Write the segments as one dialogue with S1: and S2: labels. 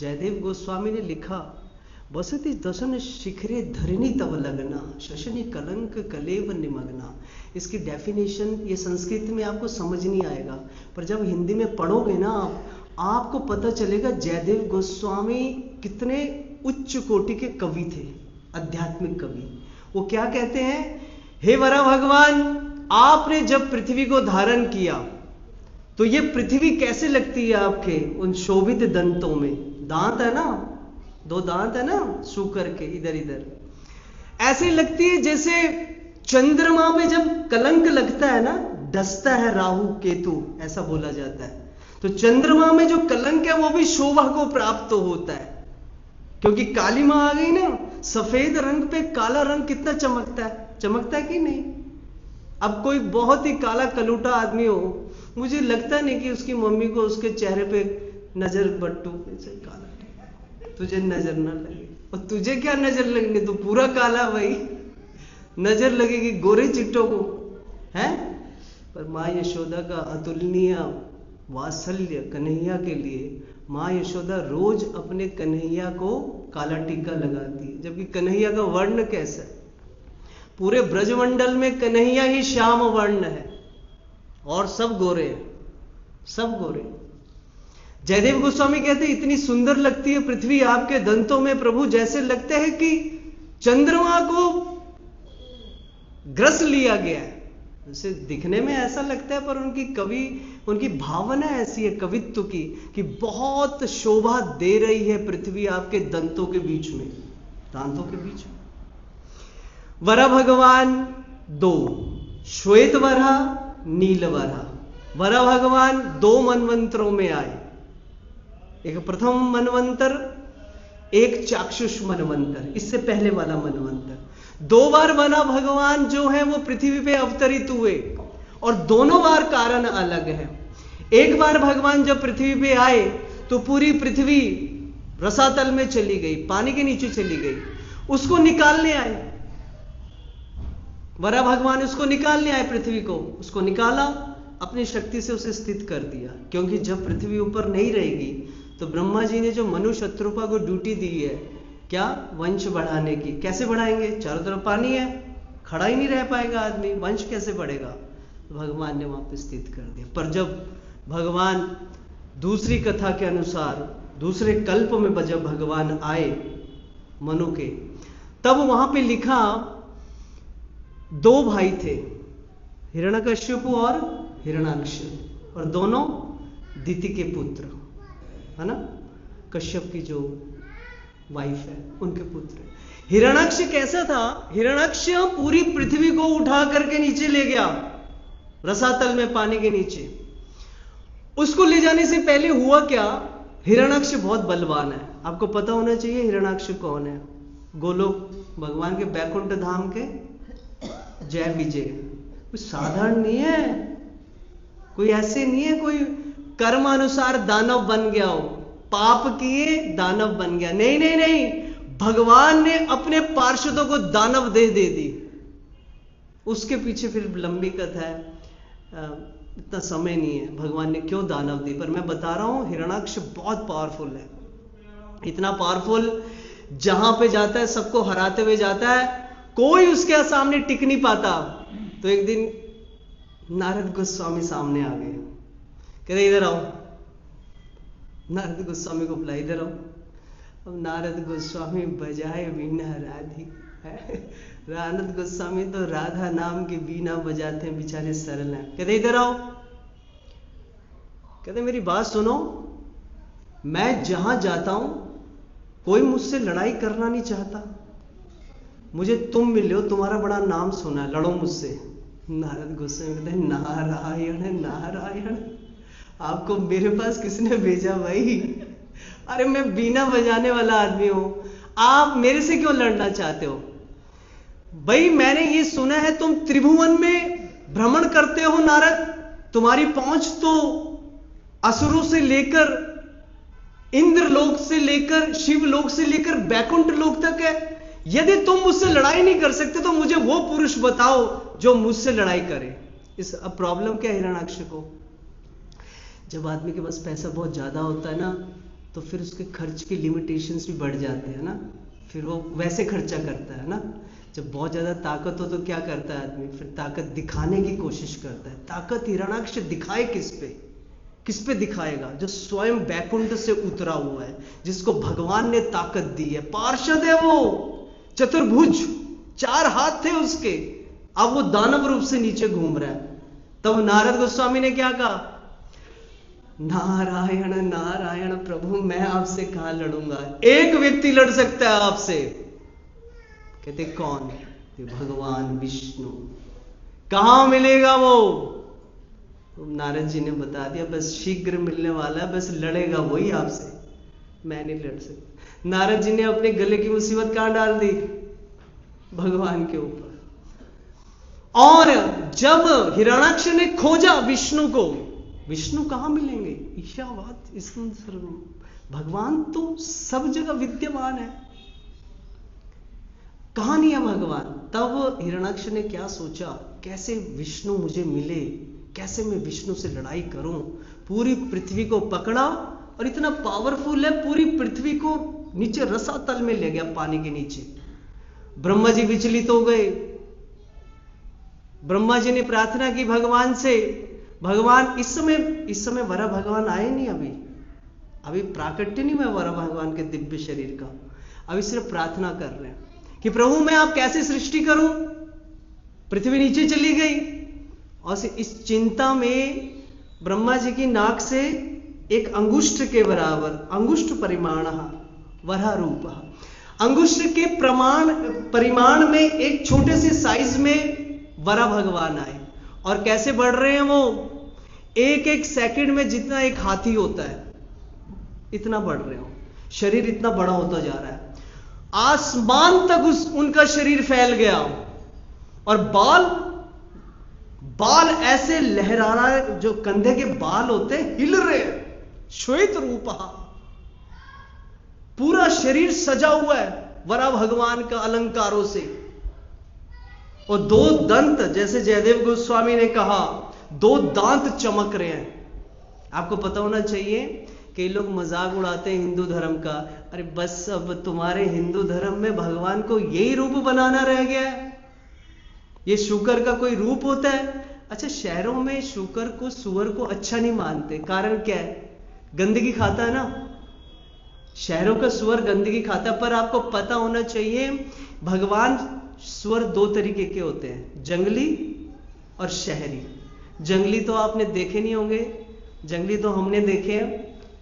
S1: जयदेव गोस्वामी ने लिखा, वसति दशन शिखरे धरणी तव लगना, शशनी कलंक कलेव निमग्ना। इसकी डेफिनेशन ये संस्कृत में आपको समझ नहीं आएगा, पर जब हिंदी में पढ़ोगे ना आपको पता चलेगा जयदेव गोस्वामी कितने उच्च कोटि के कवि थे, आध्यात्मिक कवि। वो क्या कहते हैं, हे वरा भगवान, आपने जब पृथ्वी को धारण किया तो ये पृथ्वी कैसे लगती है आपके उन शोभित दंतों में? दांत है ना, 2 दांत है ना सूकर के इधर इधर, ऐसे लगती है जैसे चंद्रमा पे जब कलंक लगता है ना, डसता है राहु केतु, ऐसा बोला जाता है। तो चंद्रमा में जो कलंक है वो भी शोभा को प्राप्त होता है, क्योंकि काली मां आ गई ना, सफेद रंग पे काला रंग कितना चमकता है, चमकता है कि नहीं? अब कोई बहुत ही काला कलूटा आदमी हो, मुझे लगता नहीं कि उसकी मम्मी को उसके चेहरे पे नजर बट्टू से काला, तुझे नजर ना लगे। और तुझे क्या नजर लगनी, तो पूरा काला भाई, नजर लगेगी गोरे चिट्टों को, है? पर माँ यशोदा का अतुलनीय वात्सल्य कन्हैया के लिए, माँ यशोदा रोज अपने कन्हैया को काला टीका लगाती है, जबकि कन्हैया का वर्ण कैसा है? पूरे ब्रजमंडल में कन्हैया ही श्याम वर्ण है और सब गोरे हैं, सब गोरे। जयदेव गोस्वामी कहते हैं, इतनी सुंदर लगती है पृथ्वी आपके दंतों में प्रभु, जैसे लगता है कि चंद्रमा को ग्रस लिया गया है। जैसे दिखने में ऐसा लगता है, पर उनकी भावना ऐसी है कवित्व की कि बहुत शोभा दे रही है पृथ्वी आपके दंतों के बीच में, दांतों के बीच में। वरा भगवान 2, श्वेत वरा, नील वरा। वरा भगवान 2 मनवंतरों में आए, एक प्रथम मनवंतर, एक चाक्षुष मनवंतर, इससे पहले वाला मनवंतर। 2 बार वरा भगवान जो है वो पृथ्वी पे अवतरित हुए, और दोनों बार कारण अलग है। एक बार भगवान जब पृथ्वी पे आए तो पूरी पृथ्वी रसातल में चली गई, पानी के नीचे चली गई, उसको निकालने आए वरा भगवान, उसको निकालने आए पृथ्वी को, उसको निकाला, अपनी शक्ति से उसे स्थित कर दिया। क्योंकि जब पृथ्वी ऊपर नहीं रहेगी तो ब्रह्मा जी ने जो मनु शत्रुपा को ड्यूटी दी है, क्या? वंश बढ़ाने की। कैसे बढ़ाएंगे? चारों तरफ पानी है, खड़ा ही नहीं रह पाएगा आदमी, वंश कैसे बढ़ेगा? तो भगवान ने वहां पर स्थित कर दिया। पर जब भगवान दूसरी कथा के अनुसार दूसरे कल्प में जब भगवान आए मनु के, तब वहां पे लिखा 2 भाई थे, हिरण्यकश्यप और हिरण्याक्ष, और दोनों दिति के पुत्र, है ना? कश्यप की जो वाइफ है उनके पुत्र। हिरण्याक्ष कैसा था? हिरण्याक्ष पूरी पृथ्वी को उठा करके नीचे ले गया, रसातल में पानी के नीचे। उसको ले जाने से पहले हुआ क्या, हिरण्याक्ष बहुत बलवान है। आपको पता होना चाहिए हिरण्याक्ष कौन है। गोलोक भगवान के बैकुंठ धाम के जय विजय, कोई साधारण नहीं है, कोई ऐसे नहीं है कोई कर्म अनुसार दानव बन गया हो, पाप किए दानव बन गया। नहीं नहीं नहीं, भगवान ने अपने पार्षदों को दानव दे दी। उसके पीछे फिर लंबी कथा है, इतना समय नहीं है भगवान ने क्यों दानव दी, पर मैं बता रहा हूं हिरण्याक्ष बहुत पावरफुल है, इतना पावरफुल, जहां पे जाता है सबको हराते हुए जाता है, कोई उसके सामने टिक नहीं पाता। तो एक दिन नारद गोस्वामी सामने आ गए, कहते इधर आओ। नारद गोस्वामी को बुलाया, इधर आओ। अब नारद गोस्वामी बजाए वीणा राधी है। नारद गोस्वामी तो राधा नाम की वीणा बजाते हैं, बेचारे सरल हैं। कहते इधर आओ। कहते मेरी बात सुनो, मैं जहां जाता हूं कोई मुझसे लड़ाई करना नहीं चाहता, मुझे तुम मिले हो, तुम्हारा बड़ा नाम सुना, लड़ो मुझसे। नारद गोस्वामी कहते हैं नारायण नारायण, आपको मेरे पास किसने भेजा भाई? अरे मैं बीना बजाने वाला आदमी हूं, आप मेरे से क्यों लड़ना चाहते हो? भाई मैंने ये सुना है तुम त्रिभुवन में भ्रमण करते हो नारद, तुम्हारी पहुंच तो असुरों से लेकर इंद्र लोक से लेकर शिव लोक से लेकर बैकुंठ लोक तक है। यदि तुम मुझसे लड़ाई नहीं कर सकते तो मुझे वो पुरुष बताओ जो मुझसे लड़ाई करे। इस अब प्रॉब्लम क्या है हिरण्याक्ष को, जब आदमी के पास पैसा बहुत ज्यादा होता है ना, तो फिर उसके खर्च के लिमिटेशंस भी बढ़ जाते हैं ना, फिर वो वैसे खर्चा करता है ना। जब बहुत ज्यादा ताकत हो तो क्या करता है आदमी, फिर ताकत दिखाने की कोशिश करता है। ताकत हिरण्याक्ष दिखाए किस पे दिखाएगा? जो स्वयं बैकुंठ से उतरा हुआ है, जिसको भगवान ने ताकत दी है। पार्षद है वो, चतुर्भुज, 4 हाथ थे उसके, अब वो दानव रूप से नीचे घूम रहा है। तब नारद गोस्वामी ने क्या कहा? नारायण नारायण प्रभु, मैं आपसे कहां लड़ूंगा, एक व्यक्ति लड़ सकता है आपसे। कहते कौन? भगवान विष्णु। कहां मिलेगा वो? तो नारद जी ने बता दिया, बस शीघ्र मिलने वाला है, बस लड़ेगा वही आपसे, मैं नहीं लड़ सकता। नारद जी ने अपने गले की मुसीबत कहां डाल दी? भगवान के ऊपर। और जब हिरण्याक्ष ने खोजा विष्णु को, विष्णु कहां मिलेंगे? ईशावात ईश्वर सर्वम, भगवान तो सब जगह विद्यमान है, कहां नहीं है भगवान? तब हिरण्याक्ष ने क्या सोचा, कैसे विष्णु मुझे मिले, कैसे मैं विष्णु से लड़ाई करूं। पूरी पृथ्वी को पकड़ा, और इतना पावरफुल है, पूरी पृथ्वी को नीचे रसातल में ले गया, पानी के नीचे। ब्रह्मा जी विचलित हो गए। ब्रह्मा जी ने प्रार्थना की भगवान से, भगवान इस समय वरा भगवान आए नहीं, अभी प्राकट्य नहीं हुआ वरा भगवान के दिव्य शरीर का। अभी सिर्फ प्रार्थना कर रहे हैं कि प्रभु मैं आप कैसे सृष्टि करूं। पृथ्वी नीचे चली गई, और इस चिंता में ब्रह्मा जी की नाक से एक अंगुष्ठ के बराबर, अंगुष्ठ परिमाण वरा रूप, अंगुष्ठ के परिमाण में एक छोटे से साइज में वरा भगवान आए। और कैसे बढ़ रहे हैं वो? एक सेकंड में जितना एक हाथी होता है इतना बढ़ रहे हो, शरीर इतना बड़ा होता जा रहा है, आसमान तक उनका शरीर फैल गया। और बाल ऐसे लहरा रहा है, जो कंधे के बाल होते हैं हिल रहे हैं। श्वेत रूप, पूरा शरीर सजा हुआ है वरा भगवान का अलंकारों से। और 2 दंत, जैसे जयदेव गोस्वामी ने कहा, 2 दांत चमक रहे हैं। आपको पता होना चाहिए, कई लोग मजाक उड़ाते हैं हिंदू धर्म का, अरे बस अब तुम्हारे हिंदू धर्म में भगवान को यही रूप बनाना रह गया है, ये शुकर का कोई रूप होता है। अच्छा, शहरों में शुकर को, सुअर को अच्छा नहीं मानते, कारण क्या है? गंदगी खाता है ना, शहरों का सुअर गंदगी खाता है। पर आपको पता होना चाहिए, भगवान सुअर 2 तरीके के होते हैं, जंगली और शहरी। जंगली तो आपने देखे नहीं होंगे, जंगली तो हमने देखे हैं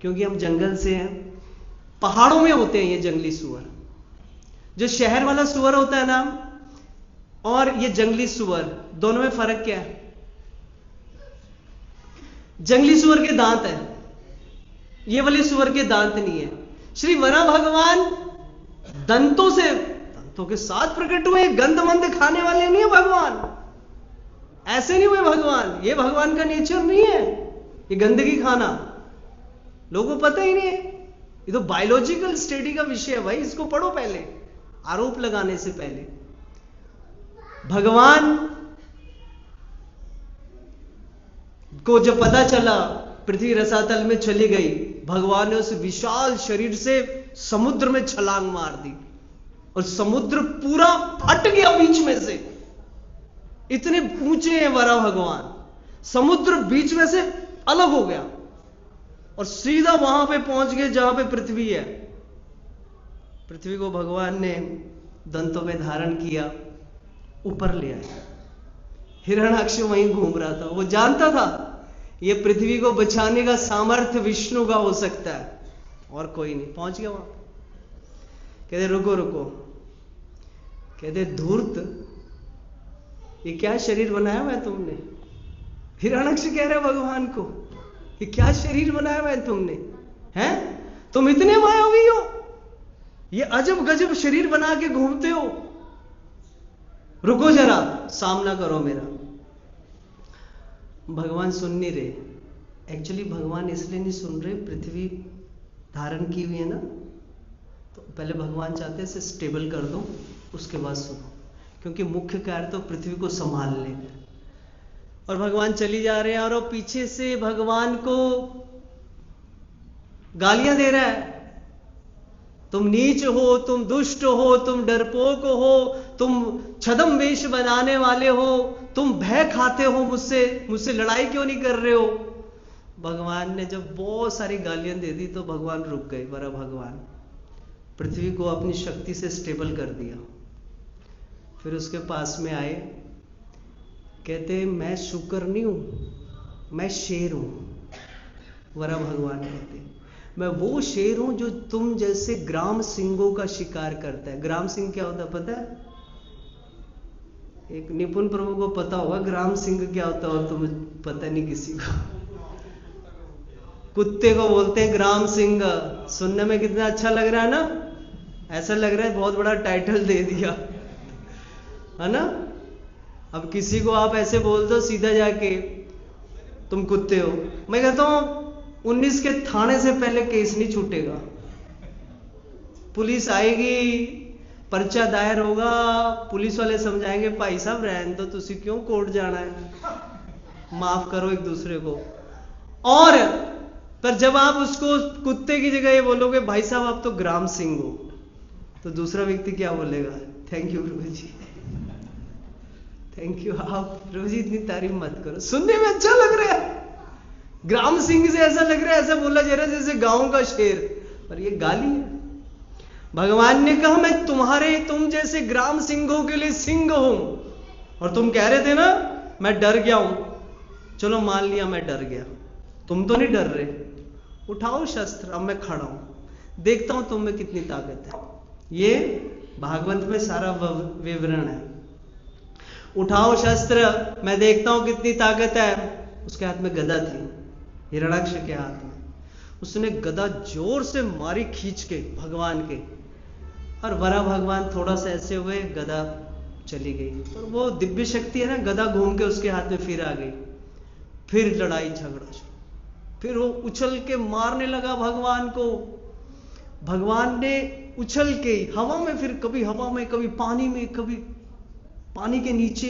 S1: क्योंकि हम जंगल से हैं। पहाड़ों में होते हैं ये जंगली सुअर। जो शहर वाला सुअर होता है ना, और ये जंगली सुअर, दोनों में फर्क क्या है? जंगली सुअर के दांत है, ये वाले सुअर के दांत नहीं है। श्री वरा भगवान दंतों के साथ प्रकट हुए, गंध मंद खाने वाले नहीं है भगवान, ऐसे नहीं हुए भगवान, ये भगवान का नेचर नहीं है ये गंदगी खाना, लोगों को पता ही नहीं है। ये तो बायोलॉजिकल स्टडी का विषय है भाई, इसको पढ़ो पहले, आरोप लगाने से पहले। भगवान को जब पता चला पृथ्वी रसातल में चली गई, भगवान ने उस विशाल शरीर से समुद्र में छलांग मार दी, और समुद्र पूरा फट गया बीच में से। इतने ऊंचे हैं वरा भगवान, समुद्र बीच में से अलग हो गया और सीधा वहां पे पहुंच गए जहां पे पृथ्वी है। पृथ्वी को भगवान ने दंतों में धारण किया, ऊपर ले आया। हिरण्याक्ष वहीं घूम रहा था, वो जानता था ये पृथ्वी को बचाने का सामर्थ्य विष्णु का हो सकता है और कोई नहीं। पहुंच गया वहां, कहते रुको रुको, कहते धूर्त, ये क्या शरीर बनाया हुआ है तुमने? हिरण्याक्ष कह रहे भगवान को, ये क्या शरीर बनाया हुआ है तुमने? हैं, तुम इतने मायावी हो, ये अजब गजब शरीर बना के घूमते हो, रुको जरा, सामना करो मेरा। भगवान सुन नहीं रहे। एक्चुअली भगवान इसलिए नहीं सुन रहे, पृथ्वी धारण की हुई है ना, तो पहले भगवान चाहते हैं इसे स्टेबल कर दो, उसके बाद सुनो, क्योंकि मुख्य कार्य तो पृथ्वी को संभालने का। और भगवान चली जा रहे हैं, और पीछे से भगवान को गालियां दे रहा है, तुम नीच हो, तुम दुष्ट हो, तुम डरपोक हो, तुम छद्म वेश बनाने वाले हो, तुम भय खाते हो मुझसे लड़ाई क्यों नहीं कर रहे हो। भगवान ने जब बहुत सारी गालियां दे दी तो भगवान रुक गए। वरा भगवान पृथ्वी को अपनी शक्ति से स्टेबल कर दिया। फिर उसके पास में आए, कहते मैं शुकर नहीं हूं, मैं शेर हूं। वरा भगवान कहते मैं वो शेर हूं जो तुम जैसे ग्राम सिंहों का शिकार करता है। ग्राम सिंह क्या होता है पता है? एक निपुण प्रभु को पता होगा ग्राम सिंह क्या होता है, और तुम्हें पता नहीं किसी को। कुत्ते को बोलते हैं ग्राम सिंह। सुनने में कितना अच्छा लग रहा है ना, ऐसा लग रहा है बहुत बड़ा टाइटल दे दिया है ना। अब किसी को आप ऐसे बोल दो सीधा जाके तुम कुत्ते हो, मैं कहता हूं 19 के थाने से पहले केस नहीं छूटेगा। पुलिस आएगी, पर्चा दायर होगा, पुलिस वाले समझाएंगे भाई साहब रहने दो, तुसी क्यों कोर्ट जाना है, माफ करो एक दूसरे को। और पर जब आप उसको कुत्ते की जगह ये बोलोगे भाई साहब आप तो ग्राम सिंह हो, तो दूसरा व्यक्ति क्या बोलेगा? Thank you Prabhu ji, thank you. आप प्रभु जी इतनी तारीफ मत करो, सुनने में अच्छा लग रहा है। ग्राम सिंह से ऐसा लग रहा है, ऐसा बोला जा रहा है जैसे गांव का शेर, पर ये गाली है। भगवान ने कहा मैं तुम जैसे ग्राम सिंहों के लिए सिंह हूं, और तुम कह रहे थे ना मैं डर गया हूं, चलो मान लिया मैं डर गया, तुम तो नहीं डर रहे, उठाओ शस्त्र, अब मैं खड़ा हूं, देखता हूं तुम में कितनी ताकत है। ये भागवत में सारा विवरण है। उठाओ शस्त्र, मैं देखता हूं कितनी ताकत है। उसके हाथ में गदा थी, हिरणाक्ष के हाथ में। उसने गदा जोर से मारी खींच के भगवान के, और वरा भगवान थोड़ा सा ऐसे हुए, गदा चली गई। और वो दिव्य शक्ति है ना, गदा घूम के उसके हाथ में फिर आ गई। फिर लड़ाई झगड़ा शुरू, फिर वो उछल के मारने लगा भगवान को। भगवान ने उछल के हवा में, फिर कभी हवा में, कभी पानी में, कभी पानी के नीचे,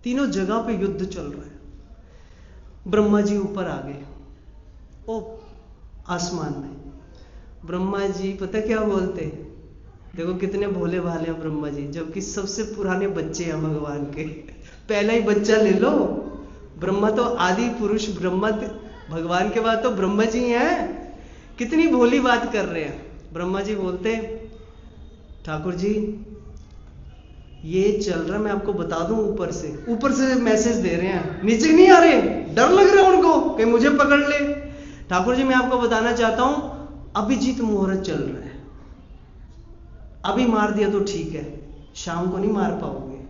S1: तीनों जगह पे युद्ध चल रहा है। ब्रह्मा जी ऊपर आ गए, ओ आसमान में। ब्रह्मा जी पता क्या बोलते हैं? देखो कितने भोले भाले हैं ब्रह्मा जी, जबकि सबसे पुराने बच्चे हैं भगवान के। पहला ही बच्चा ले लो। ब्रह्मा तो आदि पुरुष, ब्रह्मा भगवान के बाद तो ब्रह्मा जी हैं। कितनी भोली बात कर रहे हैं। ब्रह्मा जी बोलते ठाकुर जी ये चल रहा, मैं आपको बता दूं, ऊपर से मैसेज दे रहे हैं, नीचे नहीं आ रहे, डर लग रहा है उनको कि मुझे पकड़ ले। ठाकुर जी मैं आपको बताना चाहता हूं अभिजीत मुहूर्त चल रहा है, अभी मार दिया तो ठीक है, शाम को नहीं मार पाओगे।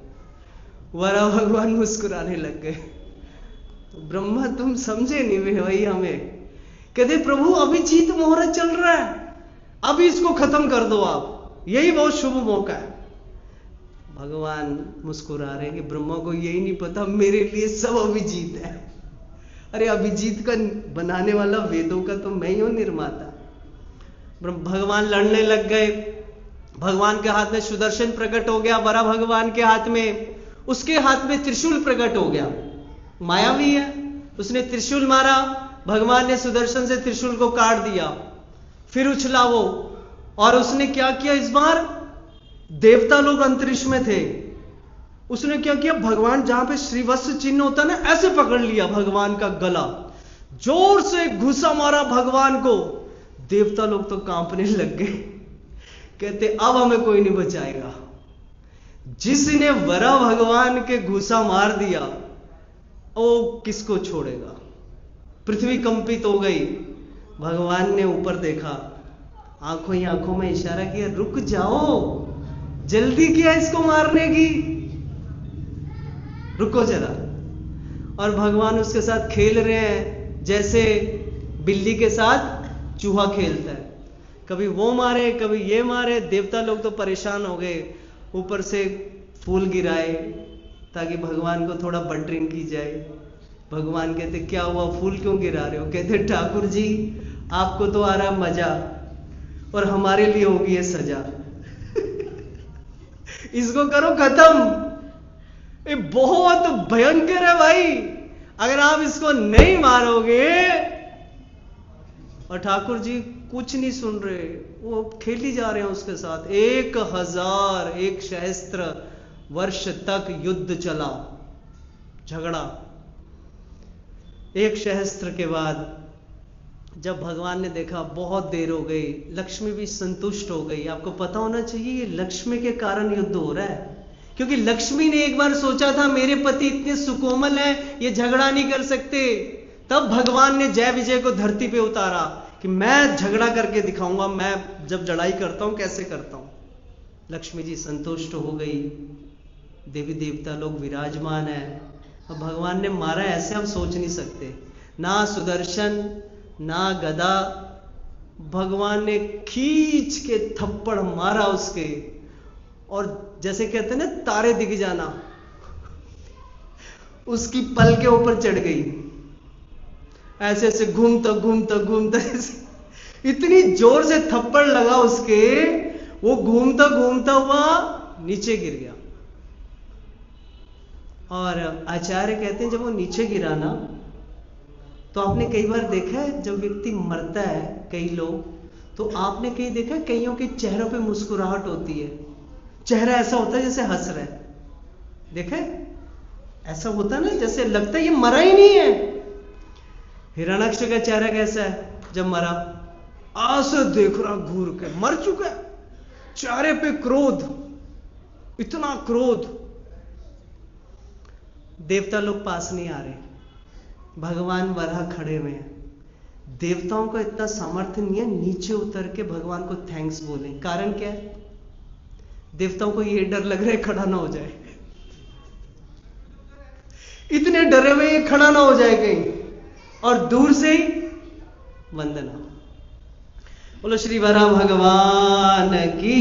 S1: वरा भगवान मुस्कुराने लग गए। तो ब्रह्मा तुम समझे नहीं भाई हमें। कहते प्रभु अभिजीत मुहूर्त चल रहा है, अभी इसको खत्म कर दो आप, यही बहुत शुभ मौका है। भगवान मुस्कुरा रहे कि ब्रह्मा को यही नहीं पता मेरे लिए सब अभिजीत है। अरे अभिजीत का बनाने वाला वेदों का तो मैं ही हूं निर्माता। भगवान लड़ने लग गए। भगवान के हाथ में सुदर्शन प्रकट हो गया, वरा भगवान के हाथ में, उसके हाथ में त्रिशूल प्रकट हो गया। मायावी है, उसने त्रिशूल मारा, भगवान ने सुदर्शन से त्रिशूल को काट दिया। फिर उछला वो, और उसने क्या किया इस बार? देवता लोग अंतरिक्ष में थे, उसने क्या किया? भगवान जहां पे श्रीवत्स चिन्ह होता है ना, ऐसे पकड़ लिया भगवान का गला, जोर से घुसा मारा भगवान को। देवता लोग तो कांपने लग गए, कहते अब हमें कोई नहीं बचाएगा। जिसने वरा भगवान के घुसा मार दिया वो किसको छोड़ेगा। पृथ्वी कंपित हो गई। भगवान ने ऊपर देखा, आंखों ही आंखों में इशारा किया, रुक जाओ, जल्दी क्या इसको मारने की, रुको जरा। और भगवान उसके साथ खेल रहे हैं जैसे बिल्ली के साथ चूहा खेलता है, कभी वो मारे कभी ये मारे। देवता लोग तो परेशान हो गए, ऊपर से फूल गिराए ताकि भगवान को थोड़ा बटरिंग की जाए। भगवान कहते क्या हुआ, फूल क्यों गिरा रहे हो? कहते ठाकुर जी आपको तो आ रहा मजा, और हमारे लिए होगी ये सजा। इसको करो खत्म। ये बहुत भयंकर है भाई, अगर आप इसको नहीं मारोगे और ठाकुर जी कुछ नहीं सुन रहे, वो खेली जा रहे हैं उसके साथ। 1001 सहस्त्र वर्ष तक युद्ध चला, झगड़ा। 1 सहस्त्र के बाद जब भगवान ने देखा बहुत देर हो गई, लक्ष्मी भी संतुष्ट हो गई। आपको पता होना चाहिए ये लक्ष्मी के कारण युद्ध हो रहा है, क्योंकि लक्ष्मी ने एक बार सोचा था मेरे पति इतने सुकोमल हैं, ये झगड़ा नहीं कर सकते। तब भगवान ने जय विजय को धरती पे उतारा कि मैं झगड़ा करके दिखाऊंगा, मैं जब लड़ाई करता हूं कैसे करता हूं। लक्ष्मी जी संतुष्ट हो गई, देवी देवता लोग विराजमान है। अब भगवान ने मारा ऐसे हम सोच नहीं सकते, ना सुदर्शन ना गदा, भगवान ने खींच के थप्पड़ मारा उसके, और जैसे कहते हैं ना तारे दिख जाना, उसकी पल के ऊपर चढ़ गई। ऐसे ऐसे घूमता घूमता घूमता इतनी जोर से थप्पड़ लगा उसके, वो घूमता घूमता हुआ नीचे गिर गया। और आचार्य कहते हैं जब वो नीचे गिरा ना, तो आपने कई बार देखा है जब व्यक्ति मरता है, कई लोग, तो आपने कहीं देखा है कईयों के चेहरों पे मुस्कुराहट होती है, चेहरा ऐसा होता है जैसे हंस रहा है, देखा है? ऐसा होता है ना, जैसे लगता है ये मरा ही नहीं है। हिरण्याक्ष का चेहरा कैसा है जब मरा? ऐसे देख रहा घूर के, मर चुका है, चेहरे पे क्रोध, इतना क्रोध। देवता लोग पास नहीं आ रहे, भगवान वराह खड़े हुए हैं। देवताओं का इतना सामर्थ्य नहीं है नीचे उतर के भगवान को थैंक्स बोले। कारण क्या है? देवताओं को ये डर लग रहा है खड़ा ना हो जाए, इतने डरे हुए खड़ा ना हो जाए कहीं, और दूर से ही वंदना। बोलो श्री वराह भगवान की।